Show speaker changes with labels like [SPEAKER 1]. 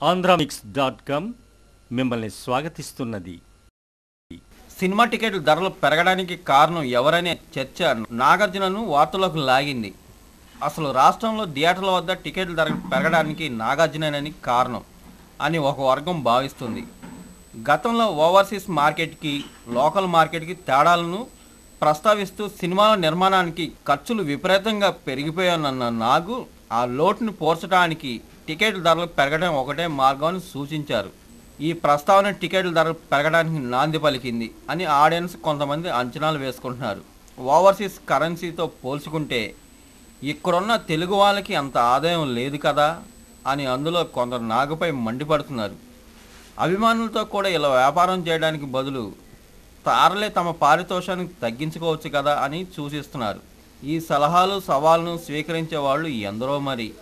[SPEAKER 1] ఆంధ్రామిక్స్.com మిమ్మల్ని స్వాగతిస్తున్నది.
[SPEAKER 2] సినిమా టికెట్ల ధరలు పెరగడానికి కారణం ఎవరనే చర్చ నాగార్జునను వార్తల్లోకి లాగింది. అసలు రాష్ట్రంలో థియేటర్ల వద్ద టికెట్ల ధరలు పెరగడానికి నాగార్జునని కారణం అని ఒక వర్గం భావిస్తుంది. గతంలో ఓవర్సీస్ మార్కెట్కి లోకల్ మార్కెట్కి తేడాలను ప్రస్తావిస్తూ సినిమాల నిర్మాణానికి ఖర్చులు విపరీతంగా పెరిగిపోయానన్న నాగు ఆ లోటును పోర్చడానికి టికెట్ల ధరలు పెరగడం ఒకటే మార్గాన్ని సూచించారు. ఈ ప్రస్తావన టికెట్ల ధరలు పెరగడానికి నాంది పలికింది అని ఆడియన్స్ కొంతమంది అంచనాలు వేసుకుంటున్నారు. ఓవర్సీస్ కరెన్సీతో పోల్చుకుంటే ఇక్కడున్న తెలుగు వాళ్ళకి అంత ఆదాయం లేదు కదా అని అందులో కొందరు నాగుపై మండిపడుతున్నారు. అభిమానులతో కూడా ఇలా వ్యాపారం చేయడానికి బదులు తారలే తమ పారితోషాన్ని తగ్గించుకోవచ్చు కదా అని సూచిస్తున్నారు. ఈ సలహాలు సవాళ్ళను స్వీకరించే వాళ్ళు ఎందరో మరి.